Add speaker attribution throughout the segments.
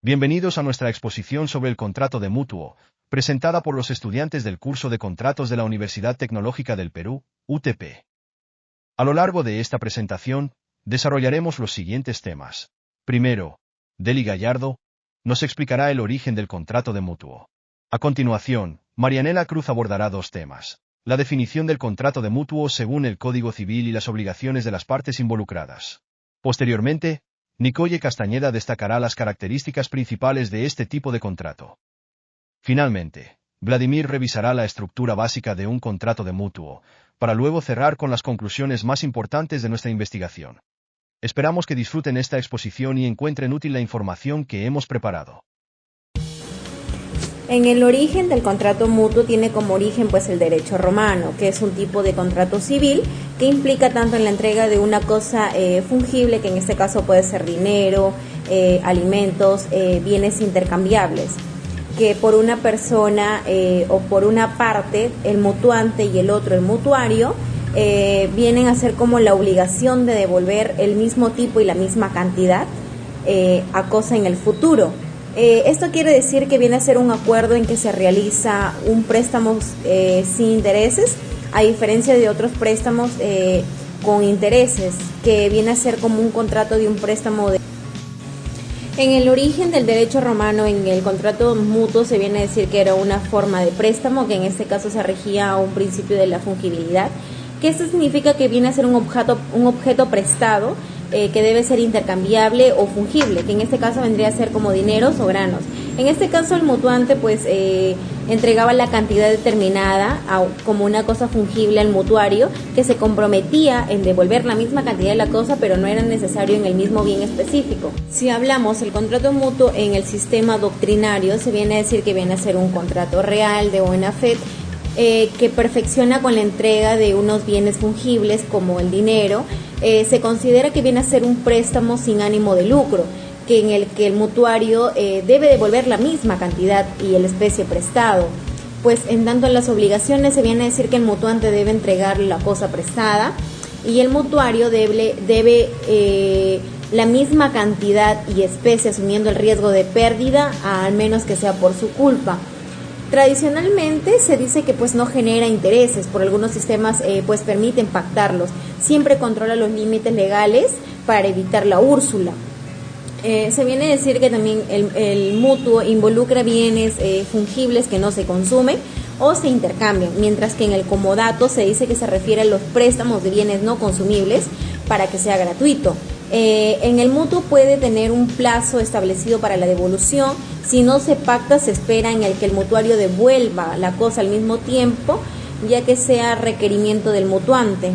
Speaker 1: Bienvenidos a nuestra exposición sobre el contrato de mutuo, presentada por los estudiantes del curso de contratos de la Universidad Tecnológica del Perú, UTP. A lo largo de esta presentación, desarrollaremos los siguientes temas. Primero, Deli Gallardo nos explicará el origen del contrato de mutuo. A continuación, Marianela Cruz abordará dos temas: la definición del contrato de mutuo según el Código Civil y las obligaciones de las partes involucradas. Posteriormente, Nicoye Castañeda destacará las características principales de este tipo de contrato. Finalmente, Vladimir revisará la estructura básica de un contrato de mutuo, para luego cerrar con las conclusiones más importantes de nuestra investigación. Esperamos que disfruten esta exposición y encuentren útil la información que hemos preparado.
Speaker 2: En el origen del contrato mutuo tiene como origen el derecho romano, que es un tipo de contrato civil que implica tanto en la entrega de una cosa fungible, que en este caso puede ser dinero, alimentos, bienes intercambiables, que por una persona o por una parte, el mutuante y el otro, el mutuario, vienen a ser como la obligación de devolver el mismo tipo y la misma cantidad a cosa en el futuro. Esto quiere decir que viene a ser un acuerdo en que se realiza un préstamo sin intereses, a diferencia de otros préstamos con intereses, que viene a ser como un contrato de un préstamo. En el origen del derecho romano, en el contrato mutuo se viene a decir que era una forma de préstamo, que en este caso se regía a un principio de la fungibilidad, que esto significa que viene a ser un objeto prestado, que debe ser intercambiable o fungible, que en este caso vendría a ser como dineros o granos. En este caso el mutuante entregaba la cantidad determinada como una cosa fungible al mutuario, que se comprometía en devolver la misma cantidad de la cosa, pero no era necesario en el mismo bien específico. Si hablamos del contrato mutuo en el sistema doctrinario, se viene a decir que viene a ser un contrato real de buena fe, que perfecciona con la entrega de unos bienes fungibles como el dinero. Se considera que viene a ser un préstamo sin ánimo de lucro, que en el que el mutuario debe devolver la misma cantidad y el especie prestado. Pues en tanto en las obligaciones se viene a decir que el mutuante debe entregar la cosa prestada y el mutuario debe la misma cantidad y especie, asumiendo el riesgo de pérdida, al menos que sea por su culpa. Tradicionalmente se dice que no genera intereses, por algunos sistemas permiten pactarlos, siempre controla los límites legales para evitar la úrsula. Se viene a decir que también el mutuo involucra bienes fungibles que no se consumen o se intercambian, mientras que en el comodato se dice que se refiere a los préstamos de bienes no consumibles para que sea gratuito. En el mutuo puede tener un plazo establecido para la devolución. Si no se pacta, se espera en el que el mutuario devuelva la cosa al mismo tiempo, ya que sea requerimiento del mutuante.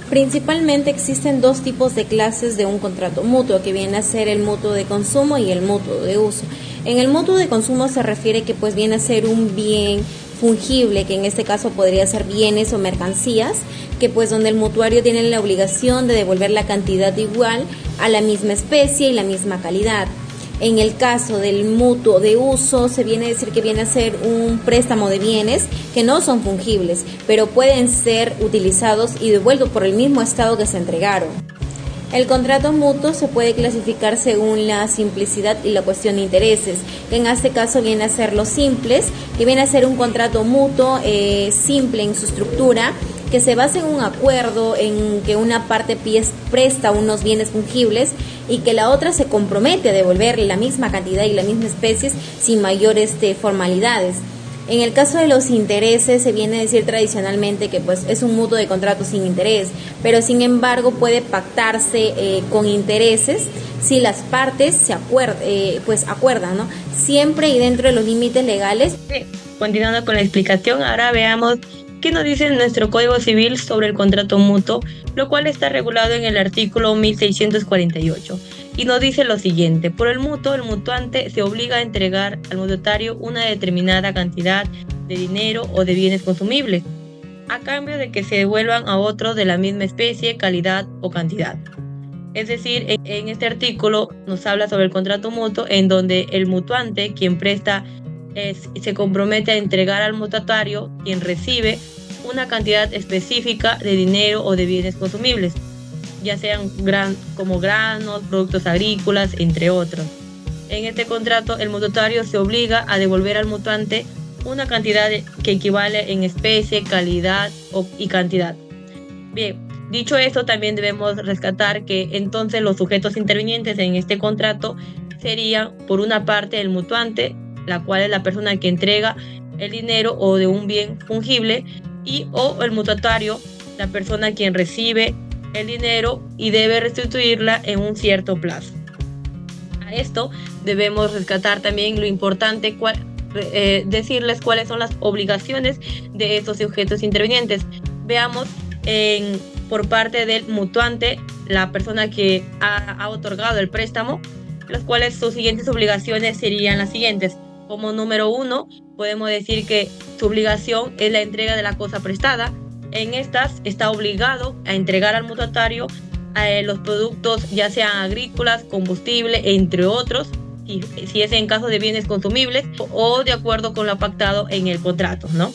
Speaker 2: Principalmente existen dos tipos de clases de un contrato mutuo, que viene a ser el mutuo de consumo y el mutuo de uso. En el mutuo de consumo se refiere que viene a ser un bien fungible, que en este caso podría ser bienes o mercancías, que donde el mutuario tiene la obligación de devolver la cantidad igual a la misma especie y la misma calidad. En el caso del mutuo de uso se viene a decir que viene a ser un préstamo de bienes que no son fungibles, pero pueden ser utilizados y devueltos por el mismo estado que se entregaron. El contrato mutuo se puede clasificar según la simplicidad y la cuestión de intereses, que en este caso viene a ser los simples, que viene a ser un contrato mutuo simple en su estructura, que se basa en un acuerdo en que una parte presta unos bienes fungibles y que la otra se compromete a devolver la misma cantidad y las mismas especies sin mayores formalidades. En el caso de los intereses se viene a decir tradicionalmente que es un mutuo de contrato sin interés, pero sin embargo puede pactarse con intereses si las partes se acuerdan, ¿no? Siempre y dentro de los límites legales.
Speaker 3: Continuando con la explicación, ahora veamos qué nos dice nuestro Código Civil sobre el contrato mutuo, lo cual está regulado en el artículo 1648. Y nos dice lo siguiente: por el mutuo, el mutuante se obliga a entregar al mutuatario una determinada cantidad de dinero o de bienes consumibles, a cambio de que se devuelvan a otros de la misma especie, calidad o cantidad. Es decir, en este artículo nos habla sobre el contrato mutuo, en donde el mutuante, quien presta, se compromete a entregar al mutuatario, quien recibe, una cantidad específica de dinero o de bienes consumibles, ya sean como granos, productos agrícolas, entre otros. En este contrato, el mutuatario se obliga a devolver al mutuante una cantidad que equivale en especie, calidad y cantidad. Bien, dicho esto, también debemos rescatar que entonces los sujetos intervinientes en este contrato serían, por una parte, el mutuante, la cual es la persona que entrega el dinero o de un bien fungible, o el mutuatario, la persona quien recibe el dinero y debe restituirla en un cierto plazo. A esto debemos rescatar también lo importante, decirles cuáles son las obligaciones de estos sujetos intervinientes. Veamos por parte del mutuante, la persona que ha otorgado el préstamo, las cuales sus siguientes obligaciones serían las siguientes. Como número 1, podemos decir que su obligación es la entrega de la cosa prestada. En estas está obligado a entregar al mutuatario los productos, ya sean agrícolas, combustible, entre otros, si es en caso de bienes consumibles o de acuerdo con lo pactado en el contrato, ¿no?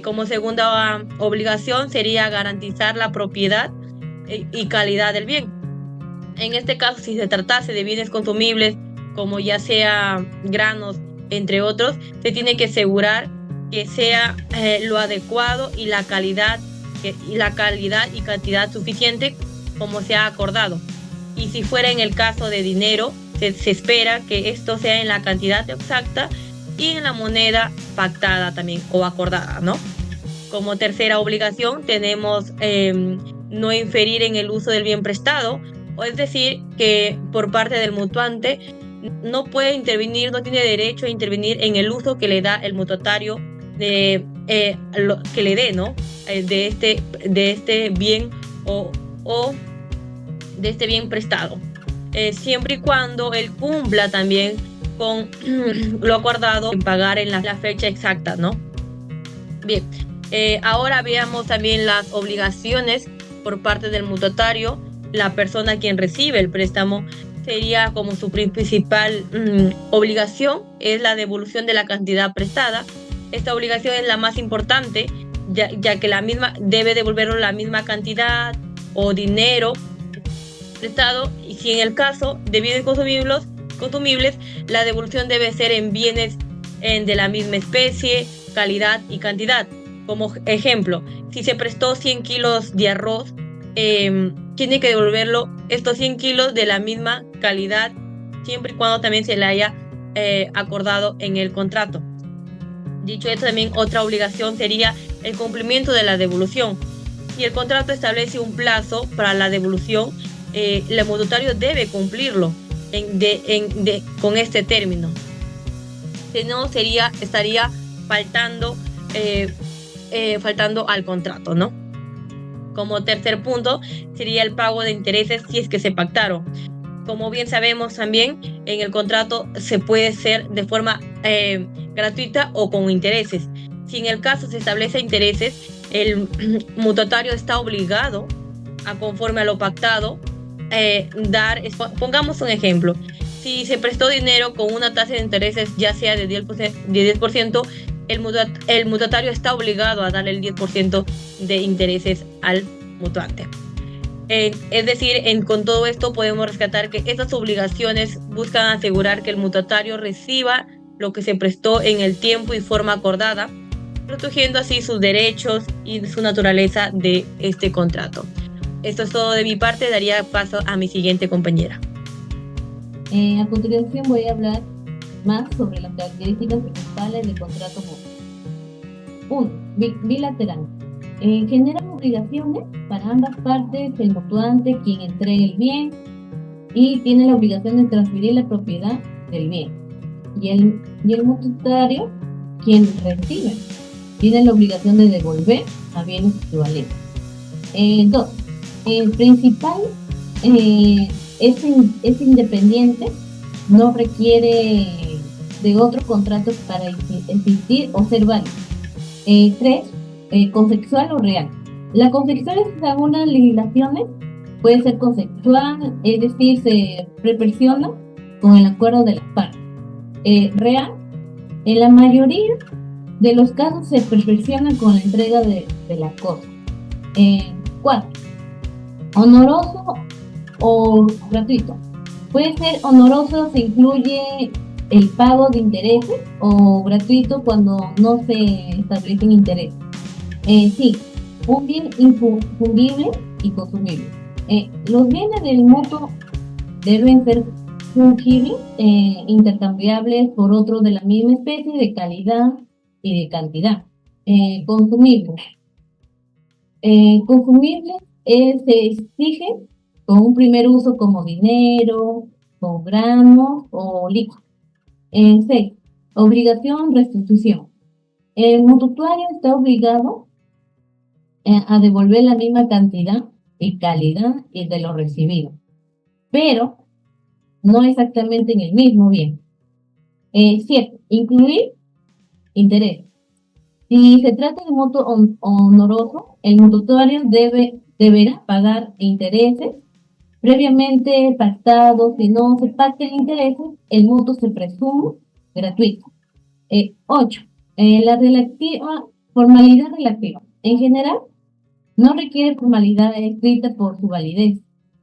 Speaker 3: Como segunda obligación sería garantizar la propiedad y calidad del bien. En este caso, si se tratase de bienes consumibles, como ya sea granos, entre otros, se tiene que asegurar que sea lo adecuado y la calidad y cantidad suficiente como se ha acordado. Y si fuera en el caso de dinero, se espera que esto sea en la cantidad exacta y en la moneda pactada también o acordada, ¿no? Como tercera obligación tenemos no inferir en el uso del bien prestado, o es decir, que por parte del mutuante no puede intervenir, no tiene derecho a intervenir en el uso que le da el mutuatario que le dé, ¿no? De este bien o de este bien prestado, siempre y cuando él cumpla también con lo acordado en pagar en la fecha exacta, ¿no? Bien, ahora veamos también las obligaciones por parte del mutuatario. La persona quien recibe el préstamo sería como su principal obligación es la devolución de la cantidad prestada. Esta obligación es la más importante, ya que la misma debe devolverlo la misma cantidad o dinero prestado, y si en el caso de bienes consumibles, la devolución debe ser en bienes de la misma especie, calidad y cantidad. Como ejemplo, si se prestó 100 kilos de arroz, tiene que devolverlo estos 100 kilos de la misma calidad, siempre y cuando también se le haya acordado en el contrato. Dicho esto, también otra obligación sería el cumplimiento de la devolución. Si el contrato establece un plazo para la devolución, el mutuatario debe cumplirlo con este término. Si no, estaría faltando al contrato, ¿no? Como tercer punto sería el pago de intereses si es que se pactaron. Como bien sabemos también, en el contrato se puede hacer de forma gratuita o con intereses. Si en el caso se establece intereses, el mutuatario está obligado a, conforme a lo pactado, pongamos un ejemplo. Si se prestó dinero con una tasa de intereses ya sea de 10%, el mutuatario está obligado a darle el 10% de intereses al mutuante. Es decir, con todo esto podemos rescatar que estas obligaciones buscan asegurar que el mutuatario reciba lo que se prestó en el tiempo y forma acordada, protegiendo así sus derechos y su naturaleza de este contrato. Esto es todo de mi parte, daría paso a mi siguiente compañera.
Speaker 4: A continuación voy a hablar más sobre las características principales del contrato mutuo. 1. Bilateral. Generan obligaciones para ambas partes, el mutuante, quien entrega el bien, y tiene la obligación de transferir la propiedad del bien. Y el mutuatario, quien recibe, tiene la obligación de devolver a bienes equivalentes. 2. El principal es independiente, no requiere de otro contrato para existir o ser válido. 3. Consensual o real. La consensual, según las legislaciones, puede ser consensual, es decir, se proporciona con el acuerdo de las partes. Real, en la mayoría de los casos se perfecciona con la entrega de la cosa. 4. Honoroso o gratuito. Puede ser honoroso, se incluye el pago de intereses o gratuito cuando no se establecen intereses. Sí, un bien infungible y consumible. Los bienes del mutuo deben ser fungibles, intercambiables por otros de la misma especie, de calidad y de cantidad. Consumibles. Consumibles se exige con un primer uso como dinero, o gramos o líquido. 6. Obligación, restitución. El mutuario está obligado a devolver la misma cantidad y calidad de lo recibido, pero no exactamente en el mismo bien. 7. Incluir interés. Si se trata de mutuo honoroso, el mutuario deberá pagar intereses previamente pactados. Si no se pactan intereses, el mutuo se presume gratuito. 8. La relativa, formalidad relativa. En general, no requiere formalidad escrita por su validez,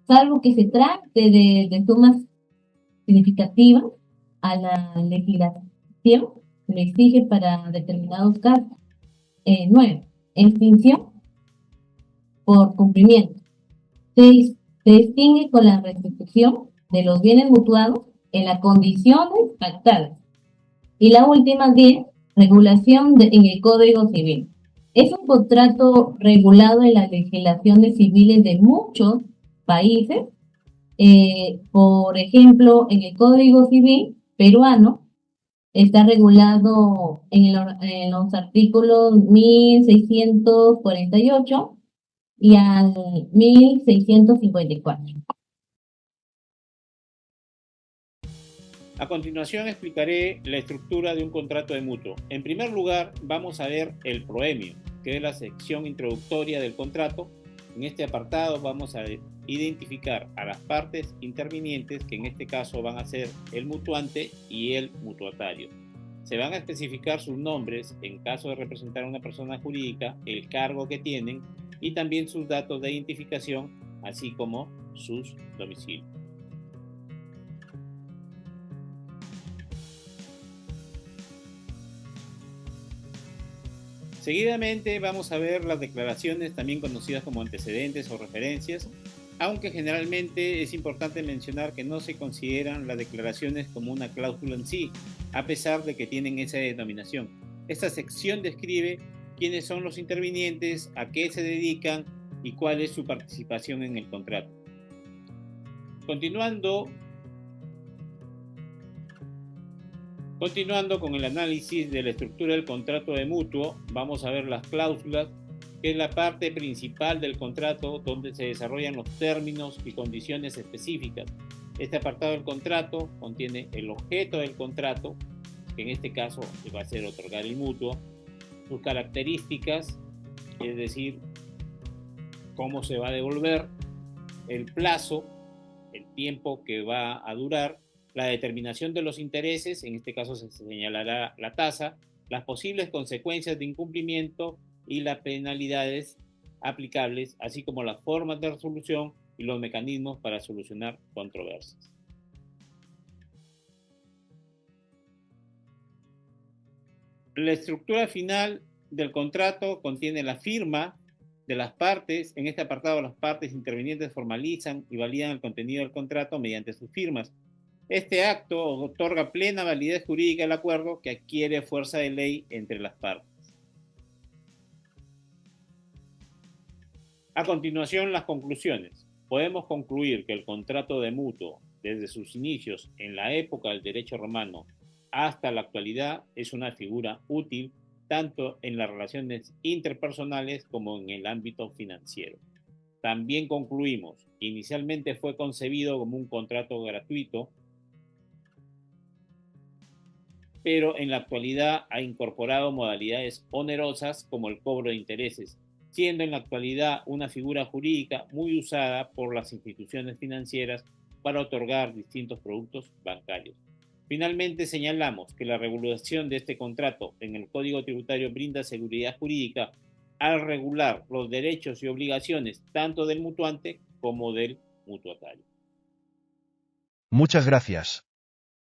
Speaker 4: salvo que se trate de sumas significativas a la legislación le exige para determinados casos. 9. Extinción por cumplimiento. Se distingue con la restitución de los bienes mutuados en las condiciones pactadas. Y la última, 10, regulación en el Código Civil. Es un contrato regulado en las legislaciones civiles de muchos países. Por ejemplo, en el Código Civil peruano está regulado en los artículos 1648 y al 1654.
Speaker 5: A continuación explicaré la estructura de un contrato de mutuo. En primer lugar, vamos a ver el proemio, que es la sección introductoria del contrato. En este apartado vamos a identificar a las partes intervinientes, que en este caso van a ser el mutuante y el mutuatario. Se van a especificar sus nombres en caso de representar a una persona jurídica, el cargo que tienen y también sus datos de identificación, así como sus domicilios. Seguidamente vamos a ver las declaraciones, también conocidas como antecedentes o referencias, aunque generalmente es importante mencionar que no se consideran las declaraciones como una cláusula en sí, a pesar de que tienen esa denominación. Esta sección describe quiénes son los intervinientes, a qué se dedican y cuál es su participación en el contrato. Continuando con el análisis de la estructura del contrato de mutuo, vamos a ver las cláusulas, que es la parte principal del contrato donde se desarrollan los términos y condiciones específicas. Este apartado del contrato contiene el objeto del contrato, que en este caso va a ser otorgar el mutuo, sus características, es decir, cómo se va a devolver, el plazo, el tiempo que va a durar, la determinación de los intereses, en este caso se señalará la tasa, las posibles consecuencias de incumplimiento y las penalidades aplicables, así como las formas de resolución y los mecanismos para solucionar controversias. La estructura final del contrato contiene la firma de las partes. En este apartado, las partes intervinientes formalizan y validan el contenido del contrato mediante sus firmas. Este acto otorga plena validez jurídica al acuerdo, que adquiere fuerza de ley entre las partes. A continuación, las conclusiones. Podemos concluir que el contrato de mutuo, desde sus inicios en la época del derecho romano hasta la actualidad, es una figura útil tanto en las relaciones interpersonales como en el ámbito financiero. También concluimos que inicialmente fue concebido como un contrato gratuito, pero en la actualidad ha incorporado modalidades onerosas como el cobro de intereses, siendo en la actualidad una figura jurídica muy usada por las instituciones financieras para otorgar distintos productos bancarios. Finalmente, señalamos que la regulación de este contrato en el Código Tributario brinda seguridad jurídica al regular los derechos y obligaciones tanto del mutuante como del mutuatario.
Speaker 1: Muchas gracias.